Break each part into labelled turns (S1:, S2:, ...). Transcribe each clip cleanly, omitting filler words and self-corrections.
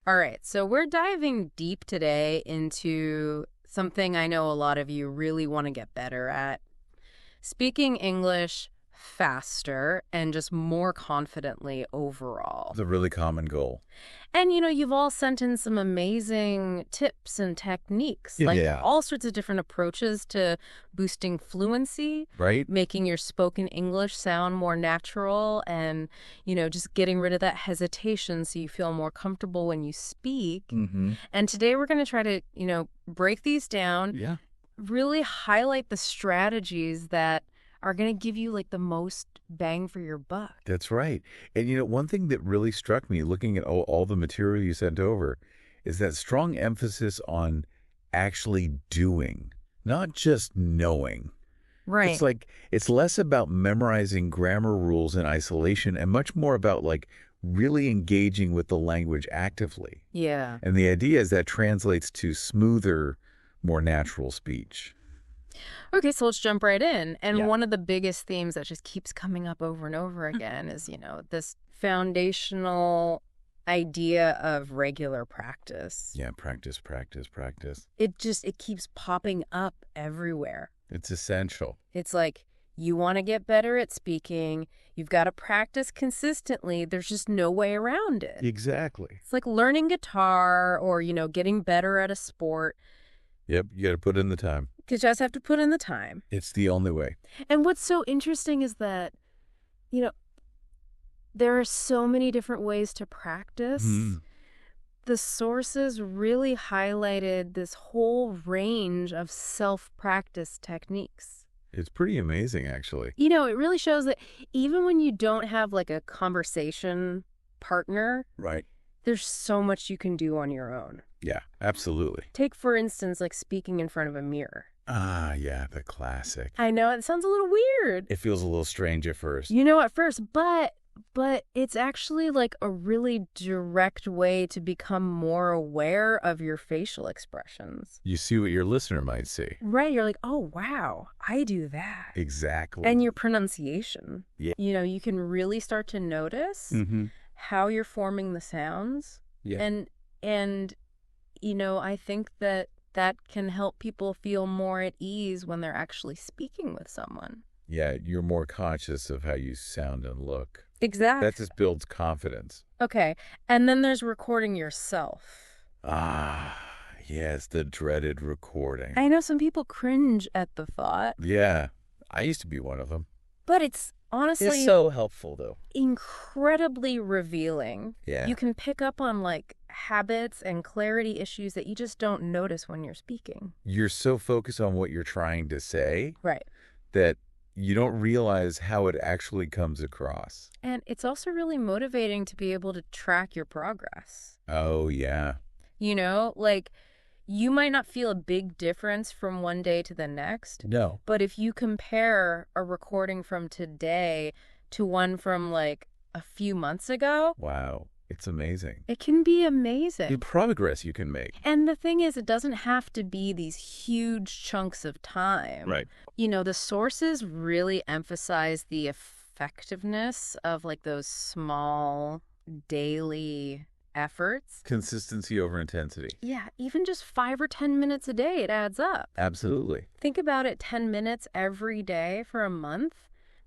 S1: All right, so we're diving deep today into something I know a lot of you really want to get better at. Speaking English faster and just more confidently overall.
S2: It's a really common goal.
S1: And, you've all sent in some amazing tips and techniques, like
S2: Yeah.
S1: all sorts of different approaches to boosting fluency,
S2: Right?
S1: making your spoken English sound more natural, and, just getting rid of that hesitation so you feel more comfortable when you speak.
S2: Mm-hmm.
S1: And today we're going to try to, break these down,
S2: Yeah.
S1: really highlight the strategies that are going to give you like the most bang for your buck.
S2: That's right. And one thing that really struck me looking at all the material you sent over is that strong emphasis on actually doing, not just knowing.
S1: Right.
S2: It's like it's less about memorizing grammar rules in isolation and much more about like really engaging with the language actively.
S1: Yeah.
S2: And the idea is that translates to smoother, more natural speech.
S1: Okay, so let's jump right in. And
S2: Yeah.
S1: one of the biggest themes that just keeps coming up over and over again is, this foundational idea of regular practice.
S2: Yeah, practice, practice, practice.
S1: It keeps popping up everywhere.
S2: It's essential.
S1: It's like, you want to get better at speaking, you've got to practice consistently. There's just no way around it.
S2: Exactly.
S1: It's like learning guitar or, getting better at a sport.
S2: Yep, you got to put in the time.
S1: You just have to put in the time.
S2: It's the only way.
S1: And what's so interesting is that, there are so many different ways to practice.
S2: Mm.
S1: The sources really highlighted this whole range of self-practice techniques.
S2: It's pretty amazing, actually.
S1: It really shows that even when you don't have like a conversation partner,
S2: Right.
S1: there's so much you can do on your own.
S2: Yeah, absolutely.
S1: Take, for instance, like speaking in front of a mirror.
S2: Ah, yeah, the classic.
S1: I know it sounds a little weird.
S2: It feels a little strange at first.
S1: At first, but it's actually like a really direct way to become more aware of your facial expressions.
S2: You see what your listener might see.
S1: Right. You're like, oh, wow, I do that.
S2: Exactly.
S1: And your pronunciation.
S2: Yeah.
S1: You can really start to notice how you're forming the sounds.
S2: Yeah.
S1: And I think that can help people feel more at ease when they're actually speaking with someone.
S2: Yeah, you're more conscious of how you sound and look.
S1: Exactly.
S2: That just builds confidence.
S1: Okay. And then there's recording yourself.
S2: Ah, yes, the dreaded recording.
S1: I know some people cringe at the thought.
S2: Yeah, I used to be one of them.
S1: But it's honestly
S2: It's so helpful, though.
S1: incredibly revealing.
S2: Yeah.
S1: You can pick up on like habits and clarity issues that you just don't notice when you're speaking.
S2: You're so focused on what you're trying to say
S1: Right.
S2: that you don't realize how it actually comes across.
S1: And it's also really motivating to be able to track your progress.
S2: Oh, yeah.
S1: Like you might not feel a big difference from one day to the next.
S2: No.
S1: But if you compare a recording from today to one from like a few months ago,
S2: Wow. It's amazing.
S1: it can be amazing.
S2: The progress you can make.
S1: And the thing is, it doesn't have to be these huge chunks of time.
S2: Right.
S1: The sources really emphasize the effectiveness of like those small daily efforts.
S2: Consistency over intensity.
S1: Yeah, even just 5 or 10 minutes a day, it adds up.
S2: Absolutely.
S1: Think about it, 10 minutes every day for a month.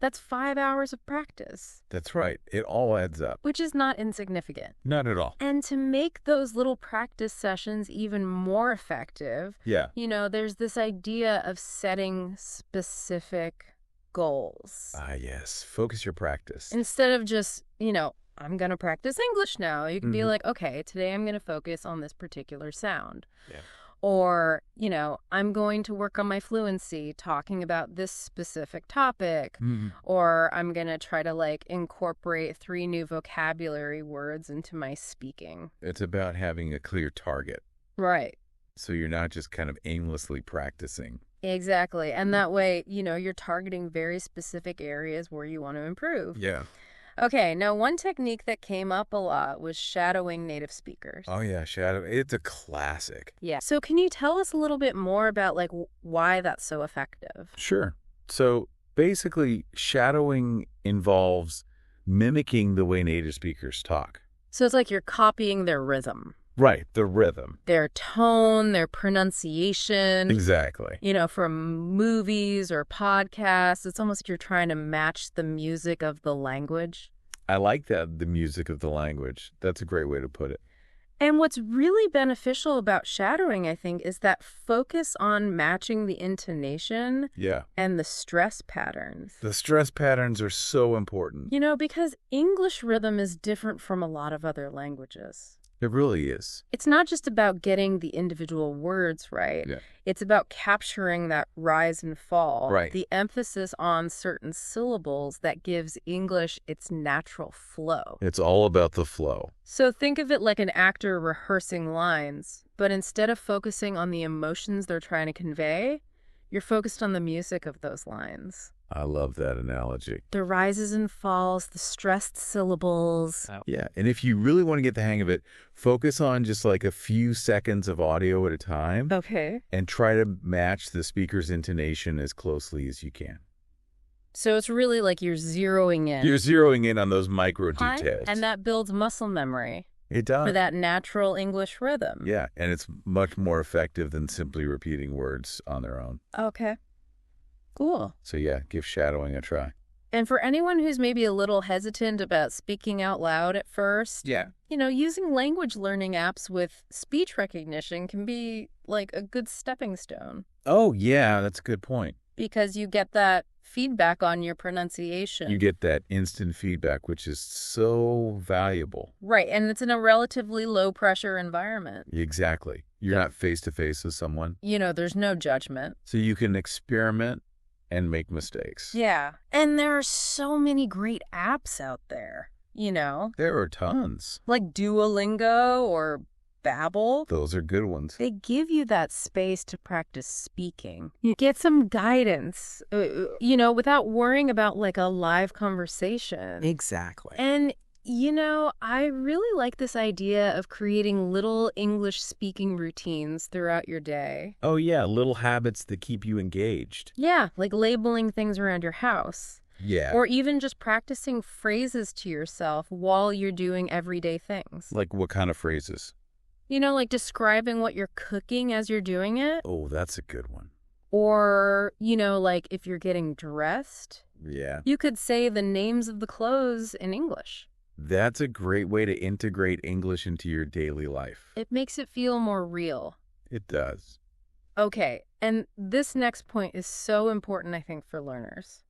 S1: That's 5 hours of practice.
S2: That's right. It all adds up.
S1: Which is not insignificant.
S2: Not at all.
S1: And to make those little practice sessions even more effective,
S2: Yeah.
S1: there's this idea of setting specific goals.
S2: Ah, yes. Focus your practice.
S1: Instead of just, I'm going to practice English now. You can be like, okay, today I'm going to focus on this particular sound.
S2: Yeah.
S1: Or, I'm going to work on my fluency talking about this specific topic. Or I'm going to try to like incorporate 3 new vocabulary words into my speaking.
S2: It's about having a clear target.
S1: Right.
S2: So you're not just kind of aimlessly practicing.
S1: Exactly. And that way, you're targeting very specific areas where you want to improve.
S2: Yeah.
S1: Okay, now one technique that came up a lot was shadowing native speakers.
S2: Oh, yeah. Shadow. It's a classic.
S1: Yeah. So can you tell us a little bit more about like why that's so effective?
S2: Sure. So basically, shadowing involves mimicking the way native speakers talk.
S1: So it's like you're copying their rhythm.
S2: Right, the rhythm.
S1: Their tone, their pronunciation.
S2: Exactly.
S1: From movies or podcasts, it's almost like you're trying to match the music of the language.
S2: I like that, the music of the language. That's a great way to put it.
S1: And what's really beneficial about shadowing, I think, is that focus on matching the intonation
S2: Yeah.
S1: and the stress patterns.
S2: The stress patterns are so important.
S1: Because English rhythm is different from a lot of other languages.
S2: It really is.
S1: It's not just about getting the individual words right.
S2: Yeah.
S1: It's about capturing that rise and fall.
S2: Right.
S1: The emphasis on certain syllables that gives English its natural flow.
S2: It's all about the flow.
S1: So think of it like an actor rehearsing lines, but instead of focusing on the emotions they're trying to convey, you're focused on the music of those lines.
S2: I love that analogy.
S1: The rises and falls, the stressed syllables.
S2: Yeah, and if you really want to get the hang of it, focus on just like a few seconds of audio at a time.
S1: Okay.
S2: And try to match the speaker's intonation as closely as you can.
S1: So it's really like you're zeroing in.
S2: You're zeroing in on those micro details.
S1: And that builds muscle memory.
S2: It does.
S1: For that natural English rhythm.
S2: Yeah, and it's much more effective than simply repeating words on their own.
S1: Okay. Cool.
S2: So yeah, give shadowing a try.
S1: And for anyone who's maybe a little hesitant about speaking out loud at first, using language learning apps with speech recognition can be like a good stepping stone.
S2: Oh, yeah, that's a good point.
S1: Because you get that feedback on your pronunciation.
S2: You get that instant feedback, which is so valuable.
S1: Right, and it's in a relatively low-pressure environment.
S2: Exactly. You're not face-to-face with someone.
S1: There's no judgment.
S2: So you can experiment and make mistakes.
S1: Yeah, and there are so many great apps out there,
S2: There are tons.
S1: Like Duolingo or Babbel.
S2: Those are good ones.
S1: They give you that space to practice speaking. You get some guidance, without worrying about like a live conversation.
S2: Exactly.
S1: And, I really like this idea of creating little English speaking routines throughout your day.
S2: Oh, yeah, little habits that keep you engaged.
S1: Yeah, like labeling things around your house.
S2: Yeah.
S1: Or even just practicing phrases to yourself while you're doing everyday things.
S2: Like what kind of phrases?
S1: Like describing what you're cooking as you're doing it.
S2: Oh, that's a good one.
S1: Or, like if you're getting dressed.
S2: Yeah.
S1: You could say the names of the clothes in English.
S2: That's a great way to integrate English into your daily life.
S1: It makes it feel more real.
S2: It does.
S1: Okay, and this next point is so important, I think, for learners.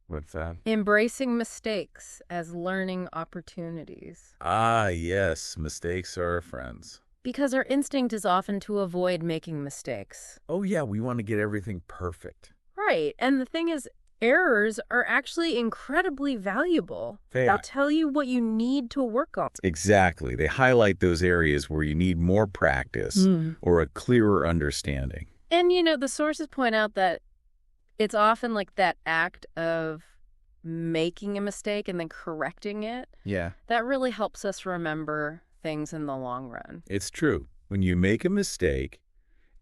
S2: What's that?
S1: Embracing mistakes as learning opportunities.
S2: Ah, yes. Mistakes are our friends.
S1: Because our instinct is often to avoid making mistakes.
S2: Oh, yeah. We want to get everything perfect.
S1: Right. And the thing is, errors are actually incredibly valuable.
S2: They
S1: They'll
S2: are.
S1: tell you what you need to work on.
S2: Exactly. They highlight those areas where you need more practice or a clearer understanding.
S1: And, the sources point out that it's often like that act of making a mistake and then correcting it.
S2: Yeah.
S1: That really helps us remember things in the long run.
S2: It's true. When you make a mistake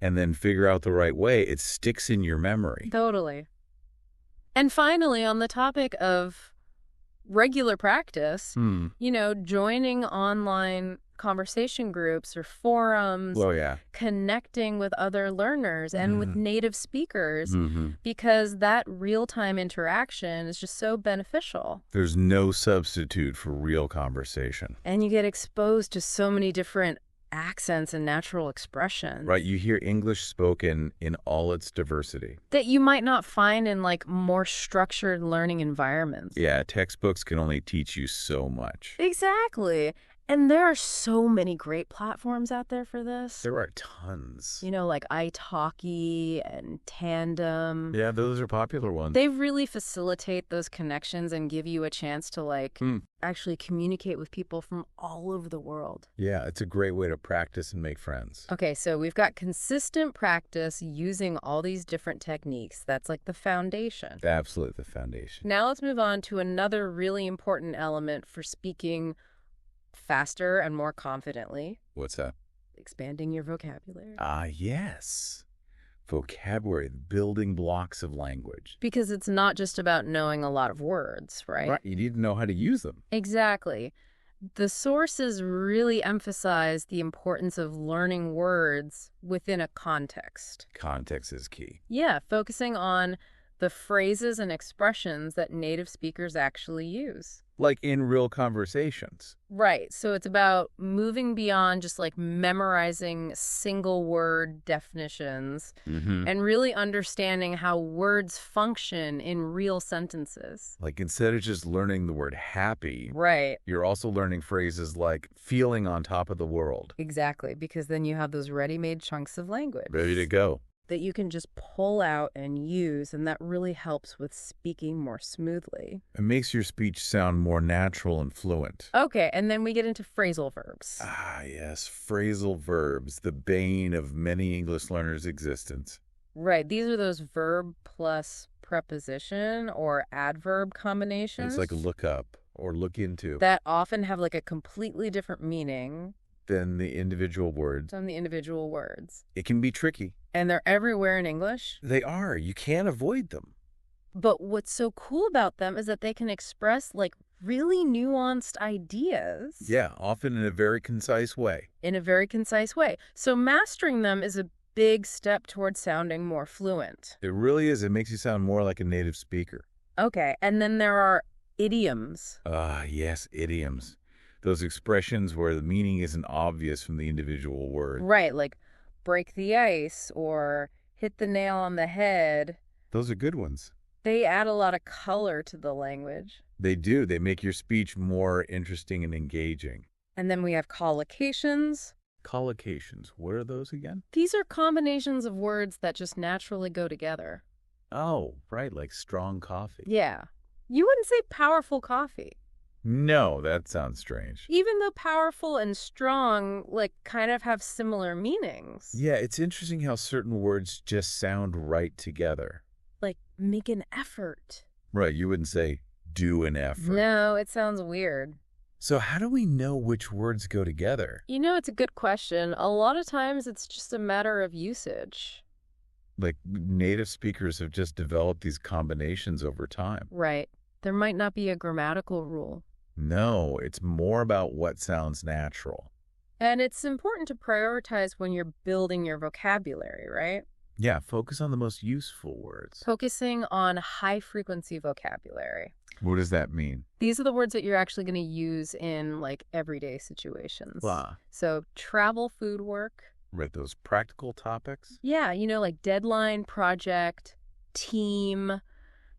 S2: and then figure out the right way, it sticks in your memory.
S1: Totally. And finally, on the topic of regular practice, joining online conversation groups or forums,
S2: Oh, yeah.
S1: connecting with other learners and with native speakers,
S2: Mm-hmm.
S1: because that real-time interaction is just so beneficial.
S2: There's no substitute for real conversation.
S1: And you get exposed to so many different accents and natural expressions.
S2: Right. You hear English spoken in all its diversity.
S1: That you might not find in like more structured learning environments.
S2: Yeah. Textbooks can only teach you so much.
S1: Exactly. And there are so many great platforms out there for this.
S2: There are tons.
S1: Like italki and Tandem.
S2: Yeah, those are popular ones.
S1: They really facilitate those connections and give you a chance to actually communicate with people from all over the world.
S2: Yeah, it's a great way to practice and make friends.
S1: Okay, so we've got consistent practice using all these different techniques. That's like the foundation.
S2: Absolutely the foundation.
S1: Now let's move on to another really important element for speaking faster and more confidently.
S2: What's that?
S1: Expanding your vocabulary.
S2: Ah, yes. Vocabulary, the building blocks of language.
S1: Because it's not just about knowing a lot of words, right?
S2: Right. You need to know how to use them.
S1: Exactly. The sources really emphasize the importance of learning words within a context.
S2: Context is key.
S1: Yeah, focusing on the phrases and expressions that native speakers actually use.
S2: Like in real conversations.
S1: Right. So it's about moving beyond just like memorizing single word definitions and really understanding how words function in real sentences.
S2: Like instead of just learning the word happy,
S1: Right.
S2: you're also learning phrases like feeling on top of the world.
S1: Exactly. Because then you have those ready-made chunks of language
S2: Ready to go.
S1: that you can just pull out and use, and that really helps with speaking more smoothly.
S2: It makes your speech sound more natural and fluent.
S1: Okay, and then we get into phrasal verbs.
S2: Ah, yes, phrasal verbs, the bane of many English learners' existence.
S1: Right, these are those verb plus preposition or adverb combinations.
S2: It's like look up or look into
S1: that often have like a completely different meaning
S2: than the individual words.
S1: than the individual words.
S2: It can be tricky.
S1: And they're everywhere in English.
S2: They are. You can't avoid them.
S1: But what's so cool about them is that they can express like really nuanced ideas.
S2: Yeah, often in a very concise way.
S1: In a very concise way. So mastering them is a big step towards sounding more fluent.
S2: It really is. It makes you sound more like a native speaker.
S1: Okay, and then there are idioms.
S2: Ah, yes, idioms. Those expressions where the meaning isn't obvious from the individual word.
S1: Right, like break the ice or hit the nail on the head.
S2: Those are good ones.
S1: They add a lot of color to the language.
S2: They do. They make your speech more interesting and engaging.
S1: And then we have collocations.
S2: Collocations. What are those again?
S1: These are combinations of words that just naturally go together.
S2: Oh, right, like strong coffee.
S1: Yeah. You wouldn't say powerful coffee.
S2: No, that sounds strange.
S1: Even though powerful and strong, like, kind of have similar meanings.
S2: Yeah, it's interesting how certain words just sound right together.
S1: Like, make an effort.
S2: Right, you wouldn't say do an effort.
S1: No, it sounds weird.
S2: So how do we know which words go together?
S1: You know, it's a good question. A lot of times it's just a matter of usage.
S2: Like native speakers have just developed these combinations over time.
S1: Right. There might not be a grammatical rule.
S2: No, it's more about what sounds natural.
S1: And it's important to prioritize when you're building your vocabulary, right?
S2: Yeah, focus on the most useful words.
S1: Focusing on high-frequency vocabulary.
S2: What does that mean?
S1: These are the words that you're actually going to use in, like, everyday situations.
S2: Blah.
S1: So travel, food, work.
S2: Right, those practical topics?
S1: Yeah, you know, like deadline, project, team,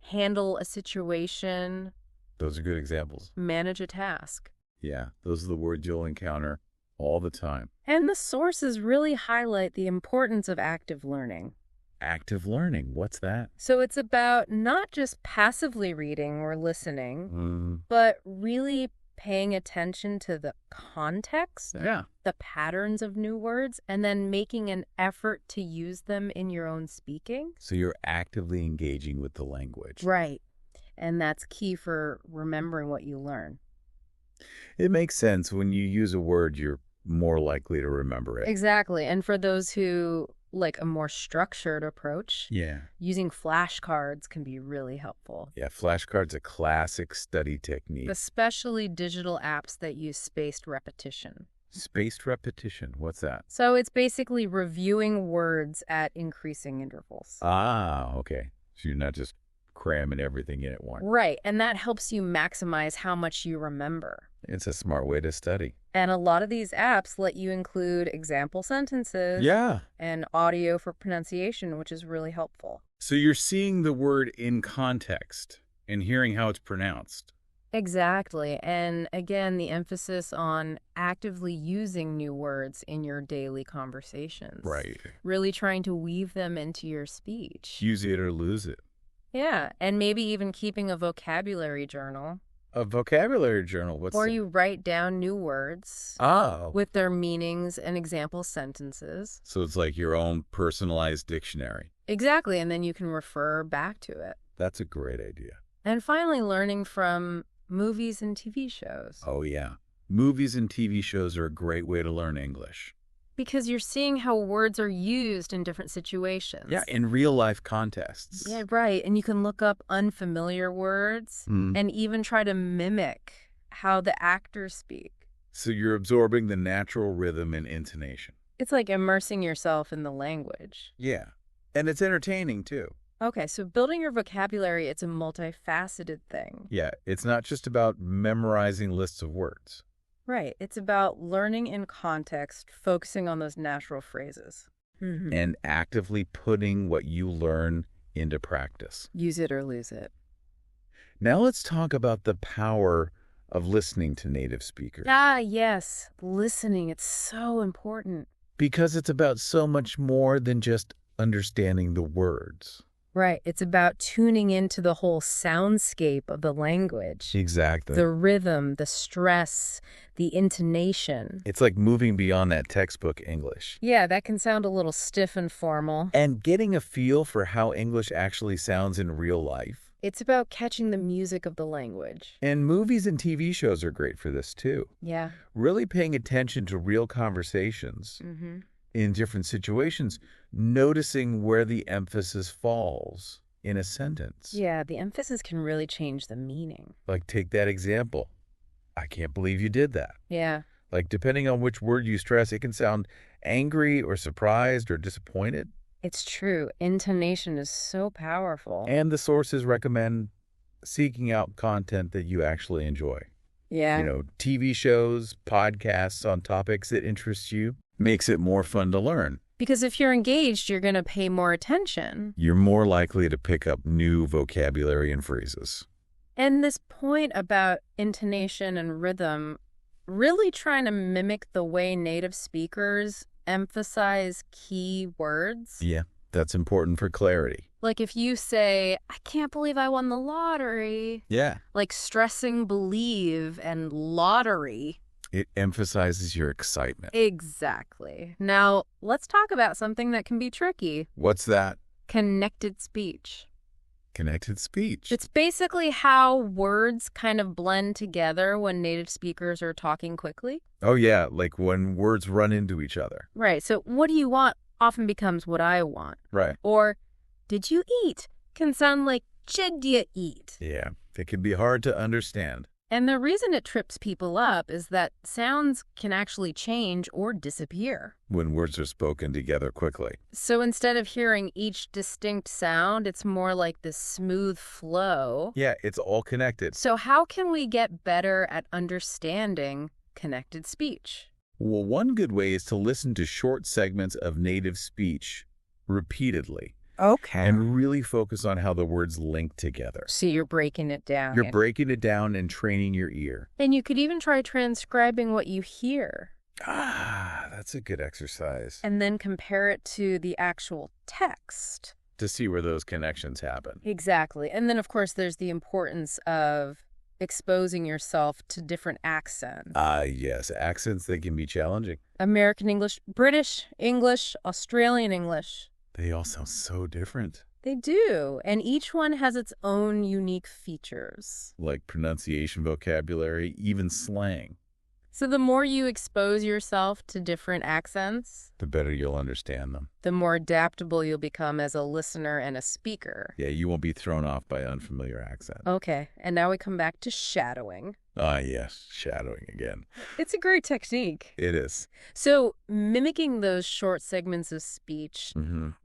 S1: handle a situation,
S2: Those are good examples.
S1: manage a task.
S2: Yeah, those are the words you'll encounter all the time.
S1: And the sources really highlight the importance of active learning.
S2: Active learning, what's that?
S1: So it's about not just passively reading or listening, but really paying attention to the context,
S2: Yeah.
S1: the patterns of new words, and then making an effort to use them in your own speaking.
S2: So you're actively engaging with the language.
S1: Right. And that's key for remembering what you learn.
S2: It makes sense. When you use a word, you're more likely to remember it.
S1: Exactly. And for those who like a more structured approach,
S2: Yeah.
S1: using flashcards can be really helpful.
S2: Yeah, flashcards a classic study technique.
S1: Especially digital apps that use spaced repetition.
S2: Spaced repetition, what's that?
S1: So it's basically reviewing words at increasing intervals.
S2: Ah, okay. So you're not just cramming everything in at once.
S1: Right. And that helps you maximize how much you remember.
S2: It's a smart way to study.
S1: And a lot of these apps let you include example sentences
S2: Yeah.
S1: and audio for pronunciation, which is really helpful.
S2: So you're seeing the word in context and hearing how it's pronounced.
S1: Exactly. And again, the emphasis on actively using new words in your daily conversations.
S2: Right.
S1: Really trying to weave them into your speech.
S2: Use it or lose it.
S1: Yeah. And maybe even keeping a vocabulary journal.
S2: A vocabulary journal, what's
S1: Or
S2: that?
S1: you write down new words
S2: Oh.
S1: with their meanings and example sentences.
S2: So it's like your own personalized dictionary.
S1: Exactly. And then you can refer back to it.
S2: That's a great idea.
S1: And finally, learning from movies and TV shows.
S2: Oh, yeah. Movies and TV shows are a great way to learn English.
S1: Because you're seeing how words are used in different situations.
S2: Yeah, in real life contexts.
S1: Yeah, right. And you can look up unfamiliar words and even try to mimic how the actors speak.
S2: So you're absorbing the natural rhythm and intonation.
S1: It's like immersing yourself in the language.
S2: Yeah. And it's entertaining, too.
S1: Okay, so building your vocabulary, it's a multifaceted thing.
S2: Yeah, it's not just about memorizing lists of words.
S1: Right. It's about learning in context, focusing on those natural phrases.
S2: And actively putting what you learn into practice.
S1: Use it or lose it.
S2: Now let's talk about the power of listening to native speakers.
S1: Ah, yes. Listening, it's so important.
S2: Because it's about so much more than just understanding the words.
S1: Right. It's about tuning into the whole soundscape of the language.
S2: Exactly.
S1: The rhythm, the stress, the intonation.
S2: It's like moving beyond that textbook English.
S1: Yeah, that can sound a little stiff and formal.
S2: And getting a feel for how English actually sounds in real life.
S1: It's about catching the music of the language.
S2: And movies and TV shows are great for this, too.
S1: Yeah.
S2: Really paying attention to real conversations in different situations, noticing where the emphasis falls in a sentence.
S1: Yeah, the emphasis can really change the meaning.
S2: Like, take that example. I can't believe you did that.
S1: Yeah.
S2: Like, depending on which word you stress, it can sound angry or surprised or disappointed.
S1: It's true. Intonation is so powerful.
S2: And the sources recommend seeking out content that you actually enjoy.
S1: Yeah.
S2: You know, TV shows, podcasts on topics that interest you. Makes it more fun to learn.
S1: Because if you're engaged, you're going to pay more attention.
S2: You're more likely to pick up new vocabulary and phrases.
S1: And this point about intonation and rhythm, really trying to mimic the way native speakers emphasize key words.
S2: Yeah, that's important for clarity.
S1: Like if you say, I can't believe I won the lottery.
S2: Yeah.
S1: Like stressing believe and lottery.
S2: It emphasizes your excitement.
S1: Exactly. Now, let's talk about something that can be tricky.
S2: What's that?
S1: Connected speech.
S2: Connected speech.
S1: It's basically how words kind of blend together when native speakers are talking quickly.
S2: Oh, yeah, like when words run into each other.
S1: Right. So what do you want often becomes what I want.
S2: Right.
S1: Or did you eat can sound like did you eat.
S2: Yeah, it can be hard to understand.
S1: And the reason it trips people up is that sounds can actually change or disappear
S2: when words are spoken together quickly.
S1: So instead of hearing each distinct sound, it's more like this smooth flow.
S2: Yeah, it's all connected.
S1: So how can we get better at understanding connected speech?
S2: Well, one good way is to listen to short segments of native speech repeatedly.
S1: Okay.
S2: And really focus on how the words link together.
S1: So you're breaking it down.
S2: You're breaking it down and training your ear.
S1: And you could even try transcribing what you hear.
S2: Ah, that's a good exercise.
S1: And then compare it to the actual text.
S2: To see where those connections happen.
S1: Exactly. And then, of course, there's the importance of exposing yourself to different accents.
S2: Ah, yes. Accents, they can be challenging.
S1: American English, British English, Australian English.
S2: They all sound so different.
S1: They do. And each one has its own unique features.
S2: Like pronunciation, vocabulary, even slang.
S1: So the more you expose yourself to different accents,
S2: the better you'll understand them.
S1: The more adaptable you'll become as a listener and a speaker.
S2: Yeah, you won't be thrown off by unfamiliar accents.
S1: Okay, and now we come back to shadowing.
S2: Ah, yes, shadowing again.
S1: It's a great technique.
S2: It is.
S1: So mimicking those short segments of speech,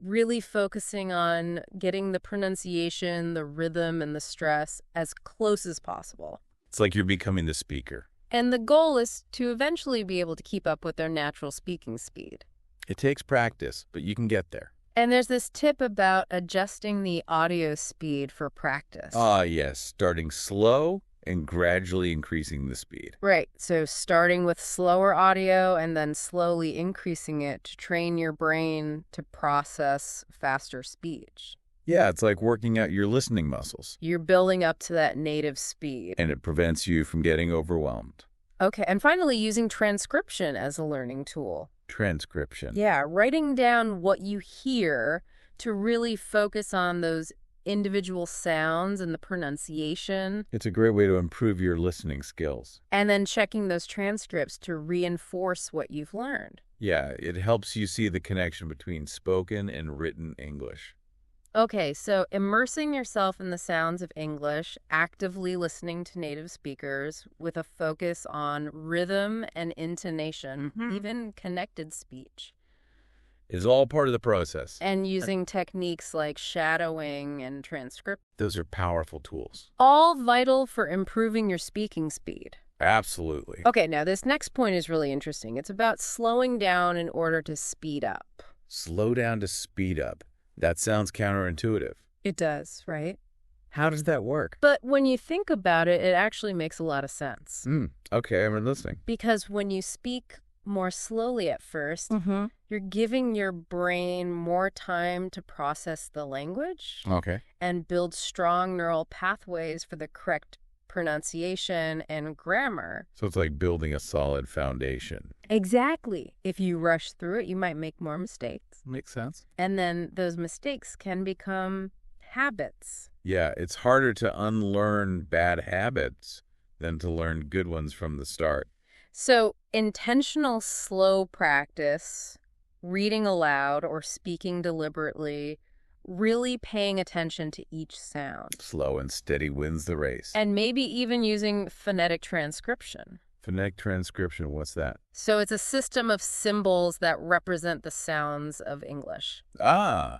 S1: really focusing on getting the pronunciation, the rhythm, and the stress as close as possible.
S2: It's like you're becoming the speaker.
S1: And the goal is to eventually be able to keep up with their natural speaking speed.
S2: It takes practice, but you can get there.
S1: And there's this tip about adjusting the audio speed for practice.
S2: Ah, yes. Starting slow and gradually increasing the speed.
S1: Right. So starting with slower audio and then slowly increasing it to train your brain to process faster speech.
S2: Yeah, it's like working out your listening muscles.
S1: You're building up to that native speed.
S2: And it prevents you from getting overwhelmed.
S1: Okay. And finally, using transcription as a learning tool.
S2: Transcription.
S1: Yeah, writing down what you hear to really focus on those individual sounds and the pronunciation.
S2: It's a great way to improve your listening skills.
S1: And then checking those transcripts to reinforce what you've learned.
S2: Yeah, it helps you see the connection between spoken and written English.
S1: Okay, so immersing yourself in the sounds of English, actively listening to native speakers with a focus on rhythm and intonation, even connected speech,
S2: It's all part of the process.
S1: and using techniques like shadowing and transcript,
S2: Those are powerful tools.
S1: all vital for improving your speaking speed.
S2: Absolutely.
S1: Okay, now this next point is really interesting. It's about slowing down in order to speed up.
S2: Slow down to speed up. That sounds counterintuitive.
S1: It does, right?
S2: How does that work?
S1: But when you think about it, it actually makes a lot of sense.
S2: Okay, I'm listening.
S1: Because when you speak more slowly at first, you're giving your brain more time to process the language
S2: Okay.
S1: and build strong neural pathways for the correct pronunciation and grammar.
S2: So it's like building a solid foundation.
S1: Exactly. If you rush through it, you might make more mistakes.
S2: Makes sense.
S1: And then those mistakes can become habits.
S2: Yeah, it's harder to unlearn bad habits than to learn good ones from the start.
S1: So intentional slow practice, reading aloud or speaking deliberately, really paying attention to each sound.
S2: Slow and steady wins the race.
S1: And maybe even using phonetic transcription.
S2: Phonetic transcription, what's that?
S1: So it's a system of symbols that represent the sounds of English.
S2: Ah,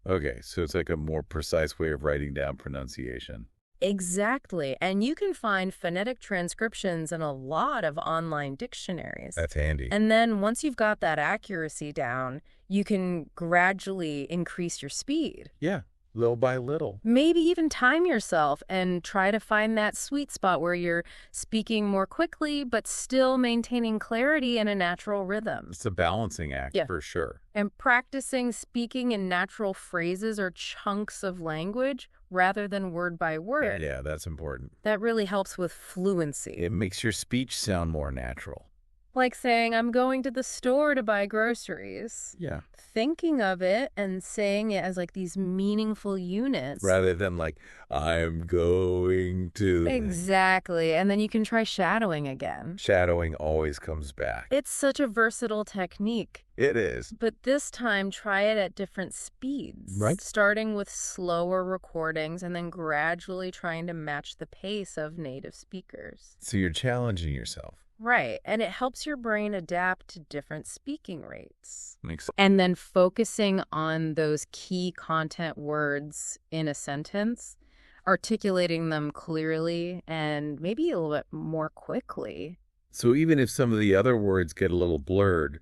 S2: okay. So it's like a more precise way of writing down pronunciation.
S1: Exactly. And you can find phonetic transcriptions in a lot of online dictionaries.
S2: That's handy.
S1: And then once you've got that accuracy down, you can gradually increase your speed.
S2: Yeah, little by little.
S1: Maybe even time yourself and try to find that sweet spot where you're speaking more quickly, but still maintaining clarity and a natural rhythm.
S2: It's a balancing act for sure.
S1: And practicing speaking in natural phrases or chunks of language rather than word by word.
S2: Yeah, that's important.
S1: That really helps with fluency.
S2: It makes your speech sound more natural.
S1: Like saying, I'm going to the store to buy groceries.
S2: Yeah.
S1: Thinking of it and saying it as like these meaningful units.
S2: Rather than like, I'm going to.
S1: Exactly. And then you can try shadowing again.
S2: Shadowing always comes back.
S1: It's such a versatile technique.
S2: It is.
S1: But this time, try it at different speeds.
S2: Right.
S1: Starting with slower recordings and then gradually trying to match the pace of native speakers.
S2: So you're challenging yourself.
S1: Right. And it helps your brain adapt to different speaking rates.
S2: Makes sense.
S1: And then focusing on those key content words in a sentence, articulating them clearly and maybe a little bit more quickly.
S2: So even if some of the other words get a little blurred,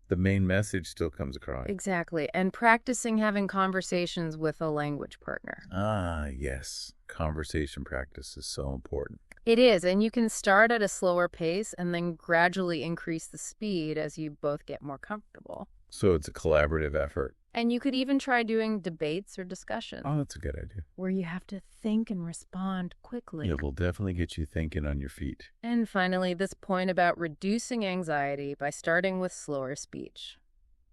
S2: the main message still comes across.
S1: Exactly. And practicing having conversations with a language partner.
S2: Ah, yes. Conversation practice is so important.
S1: It is. And you can start at a slower pace and then gradually increase the speed as you both get more comfortable.
S2: So it's a collaborative effort.
S1: And you could even try doing debates or discussions.
S2: Oh, that's a good idea.
S1: Where you have to think and respond quickly.
S2: It will definitely get you thinking on your feet.
S1: And finally, this point about reducing anxiety by starting with slower speech.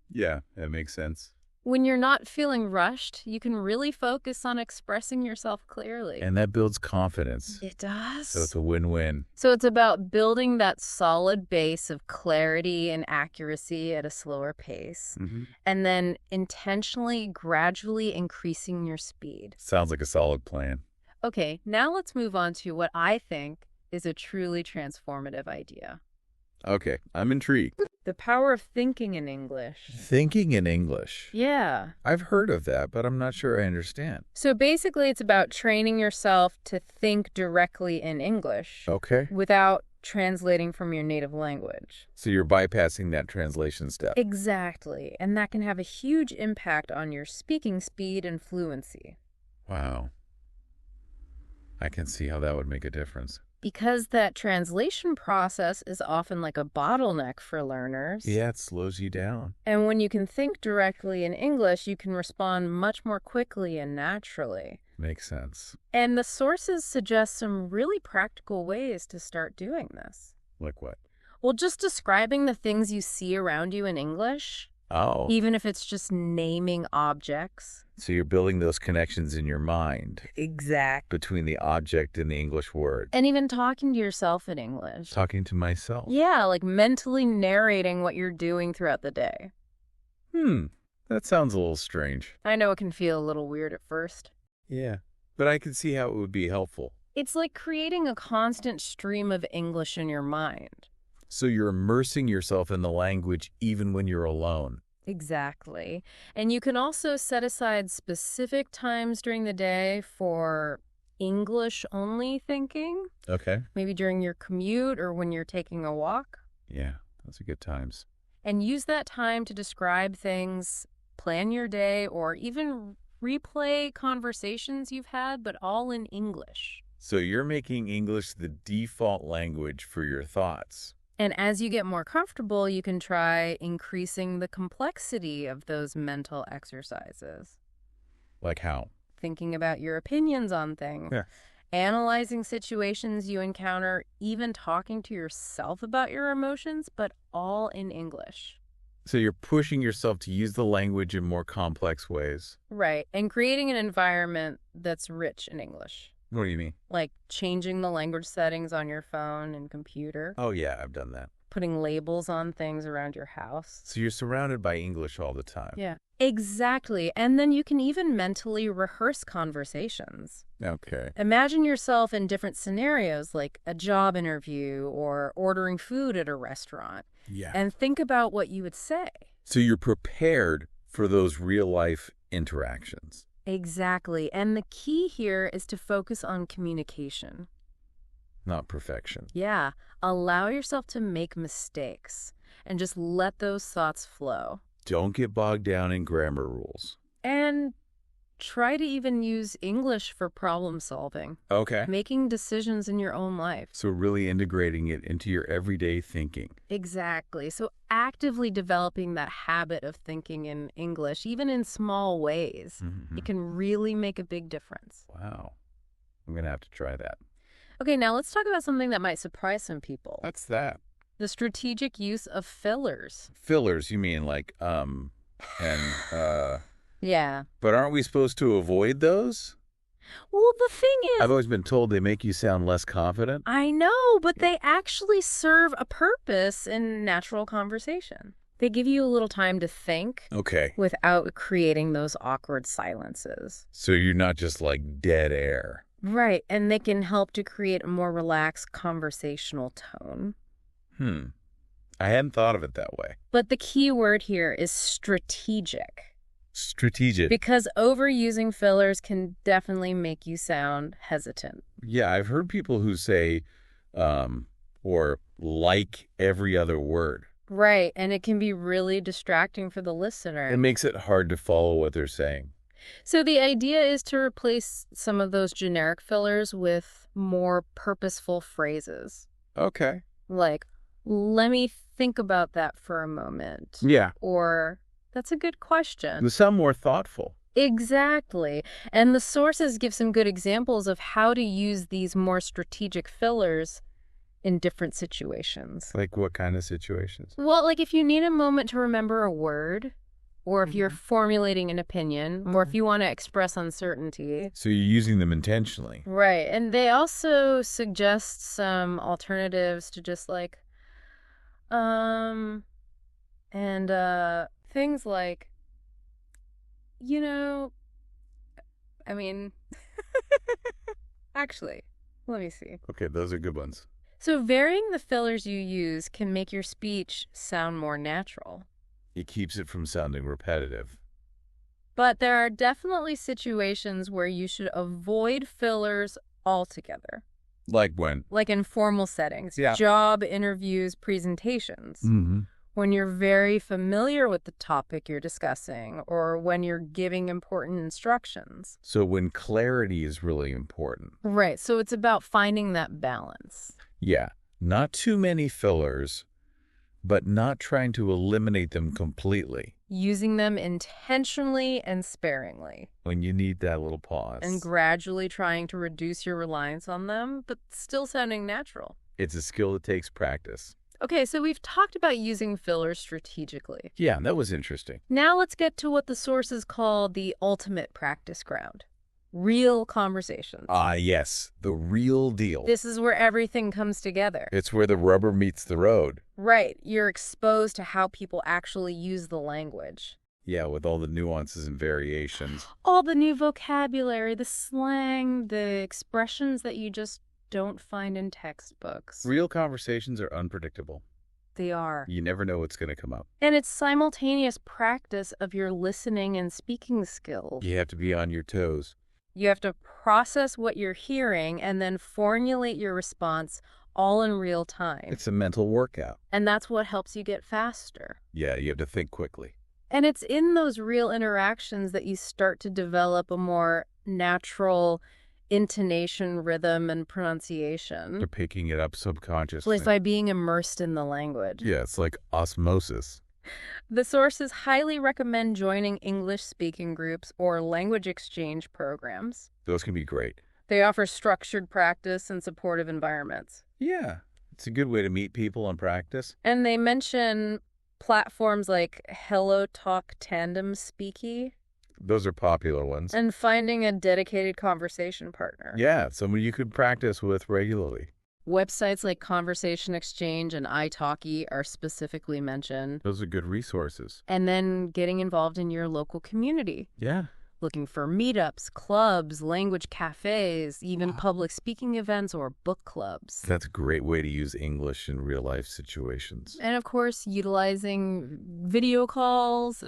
S2: Yeah, that makes sense.
S1: When you're not feeling rushed, you can really focus on expressing yourself clearly.
S2: And that builds confidence.
S1: It does.
S2: So it's a win-win.
S1: So it's about building that solid base of clarity and accuracy at a slower pace, and then intentionally, gradually increasing your speed.
S2: Sounds like a solid plan.
S1: Okay, now let's move on to what I think is a truly transformative idea.
S2: Okay, I'm intrigued.
S1: The power of thinking in English.
S2: Thinking in English.
S1: Yeah.
S2: I've heard of that, but I'm not sure I understand.
S1: So basically, it's about training yourself to think directly in English.
S2: Okay.
S1: Without translating from your native language.
S2: So you're bypassing that translation step.
S1: Exactly. And that can have a huge impact on your speaking speed and fluency.
S2: Wow. I can see how that would make a difference.
S1: Because that translation process is often like a bottleneck for learners.
S2: Yeah, it slows you down.
S1: And when you can think directly in English, you can respond much more quickly and naturally.
S2: Makes sense.
S1: And the sources suggest some really practical ways to start doing this.
S2: Like what?
S1: Well, just describing the things you see around you in English.
S2: Oh.
S1: Even if it's just naming objects.
S2: So you're building those connections in your mind.
S1: Exactly.
S2: Between the object and the English word.
S1: And even talking to yourself in English.
S2: Talking to myself.
S1: Yeah, like mentally narrating what you're doing throughout the day.
S2: That sounds a little strange.
S1: I know it can feel a little weird at first.
S2: Yeah, but I can see how it would be helpful.
S1: It's like creating a constant stream of English in your mind.
S2: So you're immersing yourself in the language even when you're alone.
S1: Exactly. And you can also set aside specific times during the day for English-only thinking,
S2: Okay.
S1: maybe during your commute or when you're taking a walk.
S2: Yeah, those are good times.
S1: And use that time to describe things, plan your day, or even replay conversations you've had, but all in English.
S2: So you're making English the default language for your thoughts.
S1: And as you get more comfortable, you can try increasing the complexity of those mental exercises.
S2: Like how?
S1: Thinking about your opinions on things,
S2: Yeah.
S1: analyzing situations you encounter, even talking to yourself about your emotions, but all in English.
S2: So you're pushing yourself to use the language in more complex ways.
S1: Right, and creating an environment that's rich in English.
S2: What do you mean?
S1: Like changing the language settings on your phone and computer,
S2: Oh, yeah, I've done that.
S1: putting labels on things around your house.
S2: So you're surrounded by English all the time.
S1: Yeah, exactly. And then you can even mentally rehearse conversations.
S2: Okay.
S1: Imagine yourself in different scenarios, like a job interview or ordering food at a restaurant,
S2: Yeah.
S1: and think about what you would say.
S2: So you're prepared for those real-life interactions.
S1: Exactly. And the key here is to focus on communication.
S2: Not perfection.
S1: Yeah, allow yourself to make mistakes and just let those thoughts flow.
S2: Don't get bogged down in grammar rules.
S1: And try to even use English for problem solving,
S2: Okay.
S1: making decisions in your own life.
S2: So really integrating it into your everyday thinking.
S1: Exactly. So actively developing that habit of thinking in English, even in small ways,
S2: Mhm.
S1: it can really make a big difference.
S2: Wow. I'm going to have to try that.
S1: Okay, now let's talk about something that might surprise some people.
S2: What's that?
S1: The strategic use of fillers.
S2: Fillers, you mean like,
S1: Yeah.
S2: but aren't we supposed to avoid those?
S1: Well, the thing is,
S2: I've always been told they make you sound less confident.
S1: I know, but they actually serve a purpose in natural conversation. They give you a little time to think
S2: Okay.
S1: without creating those awkward silences.
S2: So you're not just like dead air.
S1: Right, and they can help to create a more relaxed conversational tone.
S2: I hadn't thought of it that way.
S1: But the key word here is strategic.
S2: Strategic.
S1: Because overusing fillers can definitely make you sound hesitant.
S2: Yeah, I've heard people who say, or like every other word.
S1: Right, and it can be really distracting for the listener.
S2: It makes it hard to follow what they're saying.
S1: So the idea is to replace some of those generic fillers with more purposeful phrases.
S2: Okay.
S1: Like, let me think about that for a moment.
S2: Yeah.
S1: Or, that's a good question.
S2: They sound more thoughtful.
S1: Exactly. And the sources give some good examples of how to use these more strategic fillers in different situations.
S2: Like what kind of situations?
S1: Well, like if you need a moment to remember a word, or if you're formulating an opinion, or if you want to express uncertainty.
S2: So you're using them intentionally.
S1: Right. And they also suggest some alternatives to just like, things like, actually, let me see.
S2: Okay, those are good ones.
S1: So varying the fillers you use can make your speech sound more natural.
S2: It keeps it from sounding repetitive.
S1: But there are definitely situations where you should avoid fillers altogether.
S2: Like when?
S1: Like in formal settings,
S2: Yeah.
S1: job interviews, presentations.
S2: Mm-hmm.
S1: When you're very familiar with the topic you're discussing, or when you're giving important instructions.
S2: So when clarity is really important.
S1: Right, so it's about finding that balance.
S2: Yeah, not too many fillers, but not trying to eliminate them completely.
S1: Using them intentionally and sparingly.
S2: When you need that little pause.
S1: And gradually trying to reduce your reliance on them, but still sounding natural.
S2: It's a skill that takes practice.
S1: Okay, so we've talked about using fillers strategically.
S2: Yeah, that was interesting.
S1: Now let's get to what the sources call the ultimate practice ground. Real conversations.
S2: Yes, the real deal.
S1: This is where everything comes together.
S2: It's where the rubber meets the road.
S1: Right. You're exposed to how people actually use the language.
S2: Yeah, with all the nuances and variations.
S1: All the new vocabulary, the slang, the expressions that you just don't find in textbooks.
S2: Real conversations are unpredictable.
S1: They are.
S2: You never know what's going to come up.
S1: And it's simultaneous practice of your listening and speaking skills.
S2: You have to be on your toes.
S1: You have to process what you're hearing and then formulate your response all in real time.
S2: It's a mental workout.
S1: And that's what helps you get faster.
S2: Yeah, you have to think quickly.
S1: And it's in those real interactions that you start to develop a more natural intonation, rhythm, and pronunciation.
S2: You're picking it up subconsciously.
S1: It's by being immersed in the language.
S2: Yeah, it's like osmosis.
S1: The sources highly recommend joining English-speaking groups or language exchange programs.
S2: Those can be great.
S1: They offer structured practice and supportive environments.
S2: Yeah, it's a good way to meet people and practice.
S1: And they mention platforms like Hello Talk Tandem Speaky.
S2: Those are popular ones.
S1: And finding a dedicated conversation partner.
S2: Yeah, someone you could practice with regularly.
S1: Websites like Conversation Exchange and italki are specifically mentioned.
S2: Those are good resources.
S1: And then getting involved in your local community.
S2: Yeah.
S1: Looking for meetups, clubs, language cafes, even public speaking events or book clubs.
S2: That's a great way to use English in real-life situations.
S1: And of course, utilizing video calls,